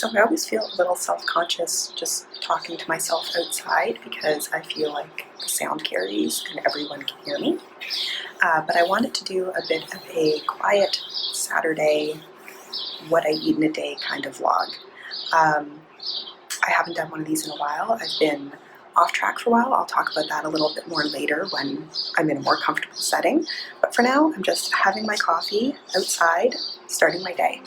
So I always feel a little self-conscious just talking to myself outside because I feel like the sound carries and everyone can hear me. But I wanted to do a bit of a quiet Saturday, what I eat in a day kind of vlog. I haven't done one of these in a while. I've been off track for a while. I'll talk about that a little bit more later when I'm in a more comfortable setting. But for now, I'm just having my coffee outside, starting my day.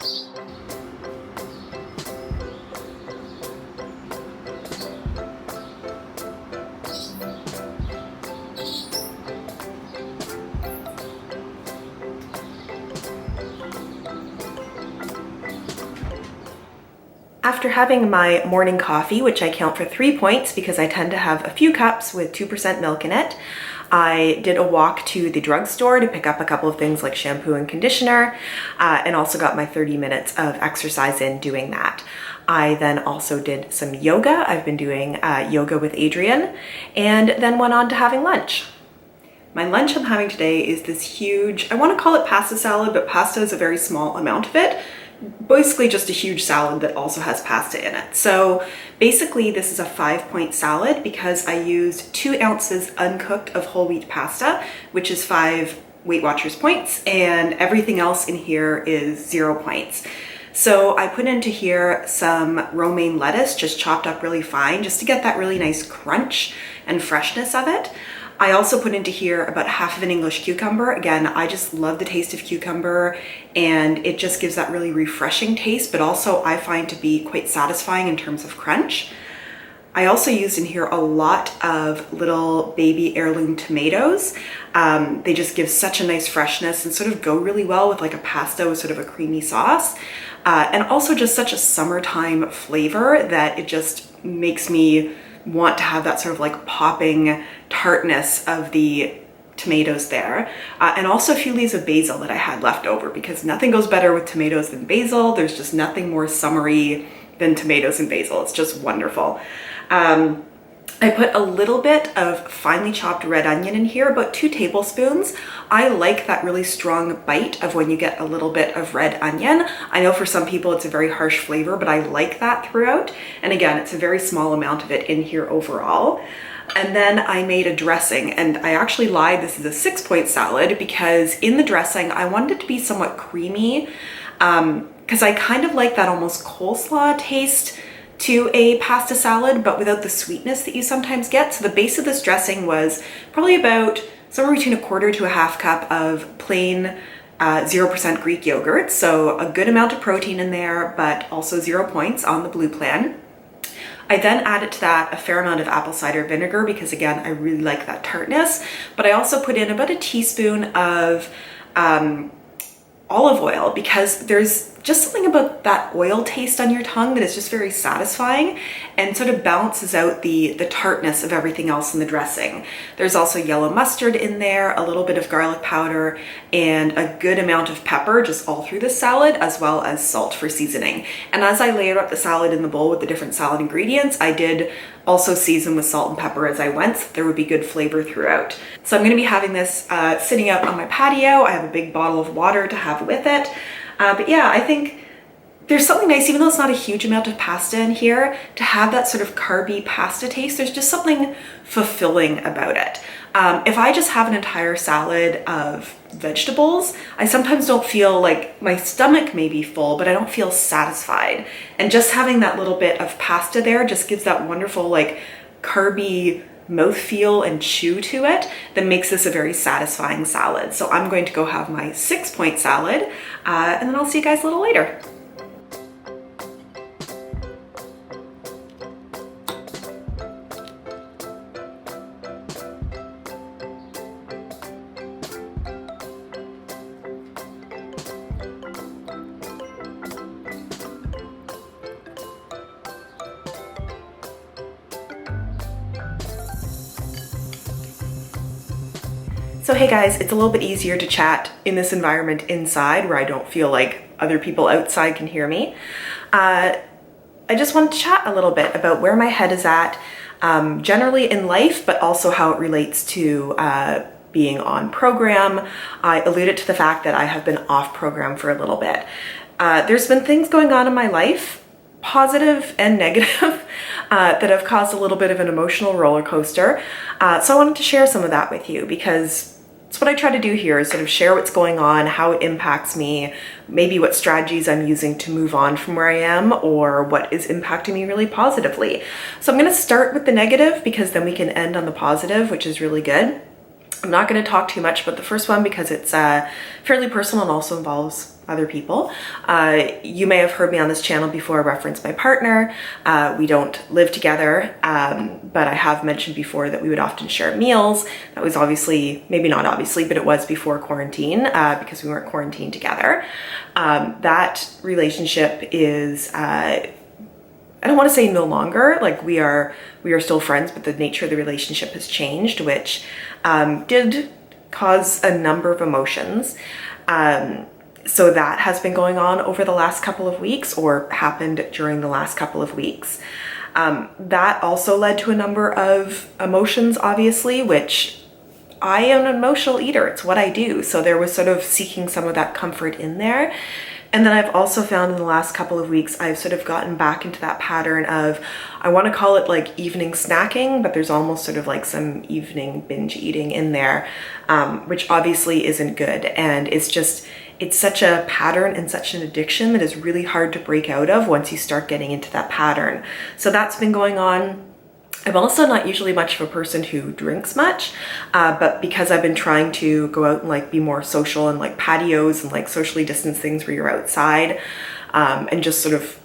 After having my morning coffee, which I count for 3 points because I tend to have a few cups with 2% milk in it, I did a walk to the drugstore to pick up a couple of things like shampoo and conditioner, and also got my 30 minutes of exercise in doing that. I then also did some yoga. I've been doing yoga with Adrian, and then went on to having lunch. My lunch I'm having today is this huge, I want to call it pasta salad, but pasta is a very small amount of it. Basically just a huge salad that also has pasta in it. So basically this is a 5-point salad because I used 2 ounces uncooked of whole wheat pasta, which is 5 Weight Watchers points, and everything else in here is 0 points. So I put into here some romaine lettuce, just chopped up really fine, just to get that really nice crunch and freshness of it. I also put into here about half of an English cucumber. Again, I just love the taste of cucumber and it just gives that really refreshing taste, but also I find to be quite satisfying in terms of crunch. I also used in here a lot of little baby heirloom tomatoes. They just give such a nice freshness and sort of go really well with like a pasta with sort of a creamy sauce. And also just such a summertime flavor that it just makes me want to have that sort of like popping tartness of the tomatoes there. And also a few leaves of basil that I had left over because nothing goes better with tomatoes than basil. There's just nothing more summery than tomatoes and basil. It's just wonderful. I put a little bit of finely chopped red onion in here, about 2 tablespoons. I like that really strong bite of when you get a little bit of red onion. I know for some people it's a very harsh flavor, but I like that throughout. And again, it's a very small amount of it in here overall. And then I made a dressing, and I actually lied, this is a 6-point salad because in the dressing, I wanted it to be somewhat creamy because I kind of like that almost coleslaw taste to a pasta salad, but without the sweetness that you sometimes get. So the base of this dressing was probably about somewhere between 1/4 to 1/2 cup of plain 0% Greek yogurt. So a good amount of protein in there, but also 0 points on the blue plan. I then added to that a fair amount of apple cider vinegar because again, I really like that tartness, but I also put in about a teaspoon of olive oil because there's just something about that oil taste on your tongue that is just very satisfying and sort of balances out the tartness of everything else in the dressing. There's also yellow mustard in there, a little bit of garlic powder, and a good amount of pepper just all through the salad, as well as salt for seasoning. And as I layered up the salad in the bowl with the different salad ingredients, I did also season with salt and pepper as I went, so there would be good flavor throughout. So I'm gonna be having this sitting out on my patio. I have a big bottle of water to have with it. But yeah, I think there's something nice, even though it's not a huge amount of pasta in here, to have that sort of carby pasta taste. There's just something fulfilling about it. If I just have an entire salad of vegetables, I sometimes don't feel like my stomach may be full, but I don't feel satisfied. And just having that little bit of pasta there just gives that wonderful like carby mouthfeel and chew to it that makes this a very satisfying salad. So I'm going to go have my 6-point salad and then I'll see you guys a little later. So hey guys, it's a little bit easier to chat in this environment inside where I don't feel like other people outside can hear me. I just wanted to chat a little bit about where my head is at generally in life, but also how it relates to being on program. I alluded to the fact that I have been off program for a little bit. There's been things going on in my life positive and negative that have caused a little bit of an emotional roller coaster. So I wanted to share some of that with you because it's what I try to do here, is sort of share what's going on, how it impacts me, maybe what strategies I'm using to move on from where I am, or what is impacting me really positively. So I'm going to start with the negative because then we can end on the positive, which is really good. I'm not going to talk too much about the first one because it's fairly personal and also involves other people. You may have heard me on this channel before reference my partner. We don't live together, but I have mentioned before that we would often share meals. That was obviously, maybe not obviously, but it was before quarantine because we weren't quarantined together. That relationship is, I don't want to say no longer, like we are still friends, but the nature of the relationship has changed, which did cause a number of emotions. So that has been going on over the last couple of weeks, or happened during the last couple of weeks. That also led to a number of emotions, obviously, which I am an emotional eater. It's what I do. So there was sort of seeking some of that comfort in there. And then I've also found in the last couple of weeks, I've sort of gotten back into that pattern of, I want to call it like evening snacking, but there's almost sort of like some evening binge eating in there, which obviously isn't good. And it's such a pattern and such an addiction that is really hard to break out of once you start getting into that pattern. So that's been going on. I'm also not usually much of a person who drinks much, but because I've been trying to go out and like be more social and like patios and like socially distanced things where you're outside, and just sort of,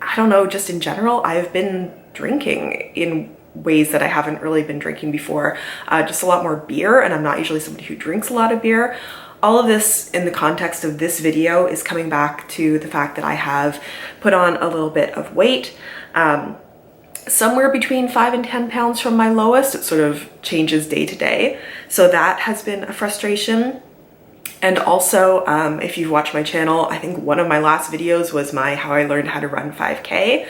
I don't know, just in general, I've been drinking in ways that I haven't really been drinking before. Just a lot more beer, and I'm not usually somebody who drinks a lot of beer. All of this in the context of this video is coming back to the fact that I have put on a little bit of weight. Somewhere between 5 and 10 pounds from my lowest. It sort of changes day to day. So that has been a frustration. And also, if you've watched my channel, I think one of my last videos was how I learned how to run 5K.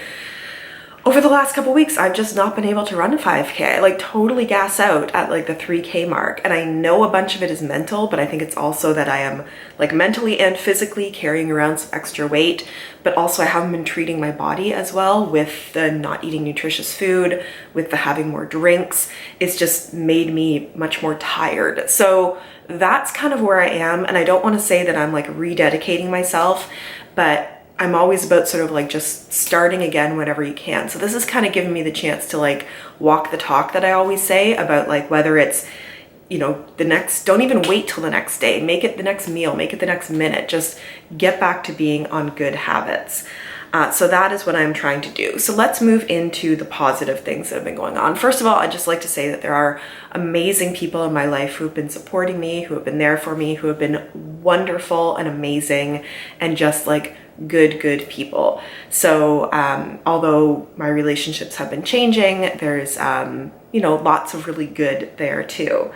Over the last couple weeks, I've just not been able to run a 5K. I like totally gas out at like the 3K mark. And I know a bunch of it is mental, but I think it's also that I am like mentally and physically carrying around some extra weight, but also I haven't been treating my body as well with the not eating nutritious food, with the having more drinks. It's just made me much more tired. So that's kind of where I am. And I don't want to say that I'm like rededicating myself, but I'm always about sort of like just starting again whenever you can. So this is kind of giving me the chance to like walk the talk that I always say about like whether it's, you know, don't even wait till the next day, make it the next meal, make it the next minute, just get back to being on good habits. So that is what I'm trying to do. So let's move into the positive things that have been going on. First of all, I'd just like to say that there are amazing people in my life who have been supporting me, who have been there for me, who have been wonderful and amazing and just like good people. So although my relationships have been changing, there's you know, lots of really good there too.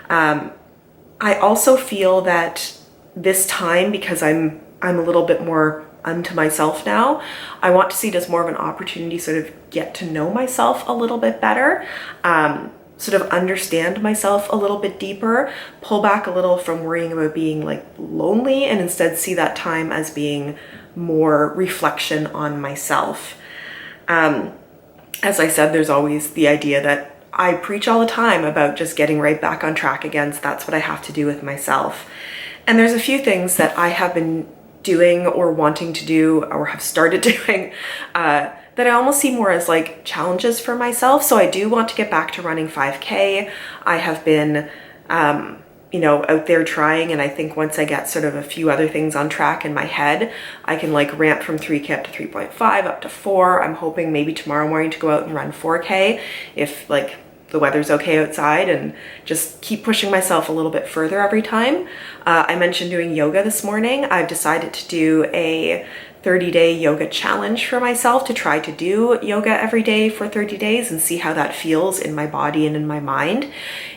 I also feel that this time, because I'm a little bit more unto myself now, I want to see it as more of an opportunity to sort of get to know myself a little bit better, sort of understand myself a little bit deeper, pull back a little from worrying about being like lonely, and instead see that time as being more reflection on myself. As I said, there's always the idea that I preach all the time about just getting right back on track again. So that's what I have to do with myself. And there's a few things that I have been doing or wanting to do or have started doing that I almost see more as like challenges for myself. So I do want to get back to running 5K. I have been, you know, out there trying, and I think once I get sort of a few other things on track in my head, I can like ramp from 3K up to 3.5 up to 4. I'm hoping maybe tomorrow morning to go out and run 4K if like the weather's okay outside, and just keep pushing myself a little bit further every time. I mentioned doing yoga this morning. I've decided to do a 30-day yoga challenge for myself, to try to do yoga every day for 30 days and see how that feels in my body and in my mind.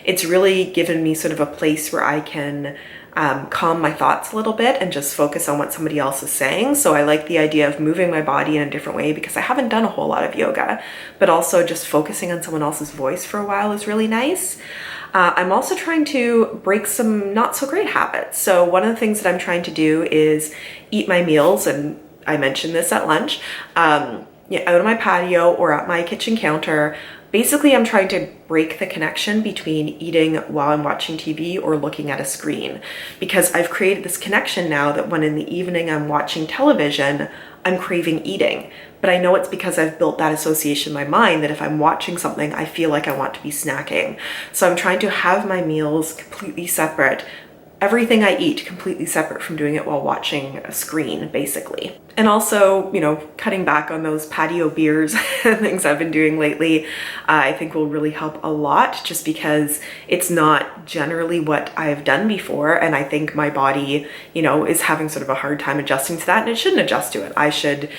It's really given me sort of a place where I can calm my thoughts a little bit and just focus on what somebody else is saying. So I like the idea of moving my body in a different way because I haven't done a whole lot of yoga, but also just focusing on someone else's voice for a while is really nice. I'm also trying to break some not so great habits. So one of the things that I'm trying to do is eat my meals, and I mentioned this at lunch, out on my patio or at my kitchen counter. Basically, I'm trying to break the connection between eating while I'm watching TV or looking at a screen, because I've created this connection now that when in the evening I'm watching television, I'm craving eating. But I know it's because I've built that association in my mind that if I'm watching something, I feel like I want to be snacking. So I'm trying to have my meals completely separate, everything I eat completely separate from doing it while watching a screen, basically. And also, you know, cutting back on those patio beers and things I've been doing lately, I think will really help a lot, just because it's not generally what I've done before. And I think my body, you know, is having sort of a hard time adjusting to that, and it shouldn't adjust to it. I should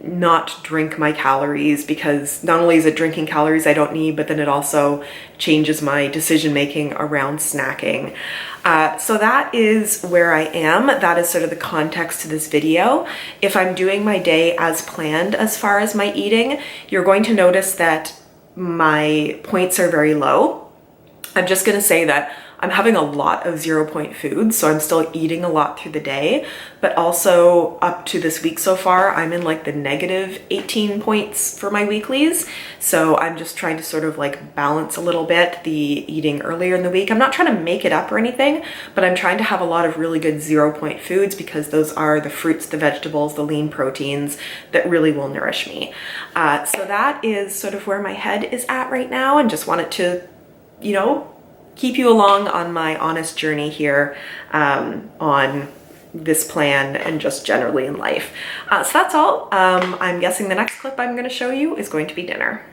not drink my calories, because not only is it drinking calories I don't need, but then it also changes my decision making around snacking. So that is where I am. That is sort of the context to this video. If I'm doing my day as planned as far as my eating, you're going to notice that my points are very low. I'm just gonna say that I'm having a lot of 0-point foods, so I'm still eating a lot through the day, but also up to this week so far, I'm in like the negative 18 points for my weeklies. So I'm just trying to sort of like balance a little bit the eating earlier in the week. I'm not trying to make it up or anything, but I'm trying to have a lot of really good 0-point foods, because those are the fruits, the vegetables, the lean proteins that really will nourish me. So that is sort of where my head is at right now, and just wanted to, you know, keep you along on my honest journey here on this plan and just generally in life. So that's all. I'm guessing the next clip I'm going to show you is going to be dinner.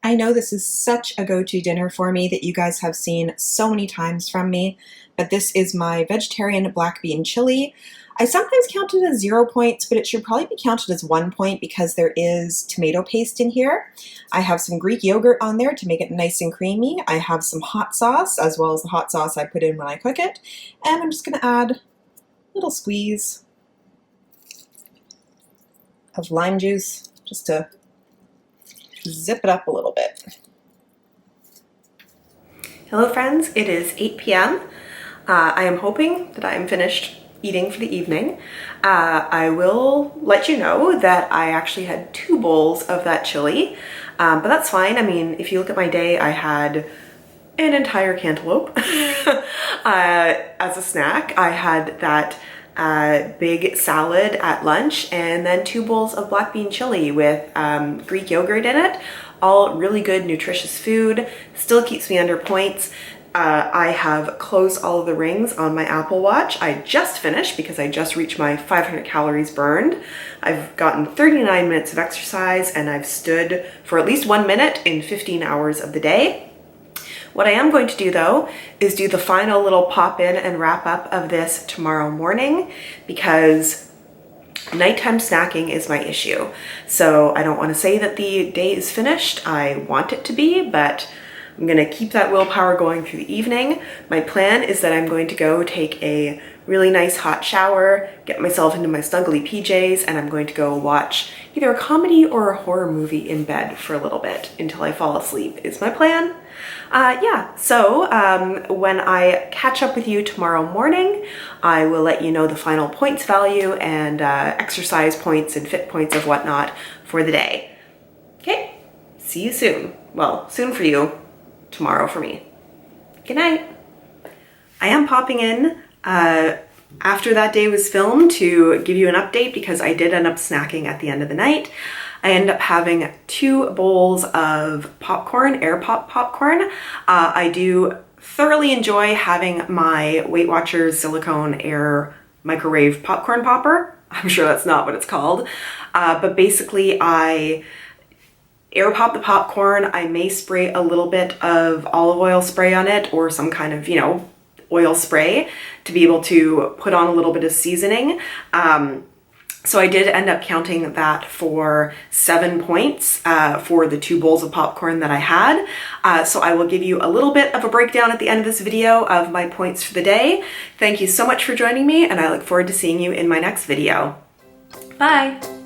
I know this is such a go-to dinner for me that you guys have seen so many times from me, but this is my vegetarian black bean chili. I sometimes count it as 0 points, but it should probably be counted as 1 point because there is tomato paste in here. I have some Greek yogurt on there to make it nice and creamy. I have some hot sauce, as well as the hot sauce I put in when I cook it. And I'm just going to add a little squeeze of lime juice just to zip it up a little bit. Hello friends, it is 8 p.m. I am hoping that I am finished eating for the evening. I will let you know that I actually had 2 bowls of that chili, but that's fine. I mean, if you look at my day, I had an entire cantaloupe as a snack. I had that big salad at lunch, and then 2 bowls of black bean chili with Greek yogurt in it. All really good, nutritious food. Still keeps me under points. I have closed all of the rings on my Apple Watch. I just finished because I just reached my 500 calories burned. I've gotten 39 minutes of exercise, and I've stood for at least 1 minute in 15 hours of the day. What I am going to do though is do the final little pop in and wrap up of this tomorrow morning, because nighttime snacking is my issue. So I don't want to say that the day is finished. I want it to be, but I'm gonna keep that willpower going through the evening. My plan is that I'm going to go take a really nice hot shower, get myself into my snuggly PJs, and I'm going to go watch either a comedy or a horror movie in bed for a little bit until I fall asleep is my plan. So when I catch up with you tomorrow morning, I will let you know the final points value and exercise points and fit points of whatnot for the day. Okay, see you soon. Well, soon for you. Tomorrow for me. Good night. I am popping in after that day was filmed to give you an update, because I did end up snacking at the end of the night. I ended up having 2 bowls of popcorn, air pop popcorn. I do thoroughly enjoy having my WeightWatchers silicone air microwave popcorn popper. I'm sure that's not what it's called. But basically I air pop the popcorn. I may spray a little bit of olive oil spray on it, or some kind of, you know, oil spray to be able to put on a little bit of seasoning. So I did end up counting that for 7 points for the 2 bowls of popcorn that I had. So I will give you a little bit of a breakdown at the end of this video of my points for the day. Thank you so much for joining me, and I look forward to seeing you in my next video. Bye!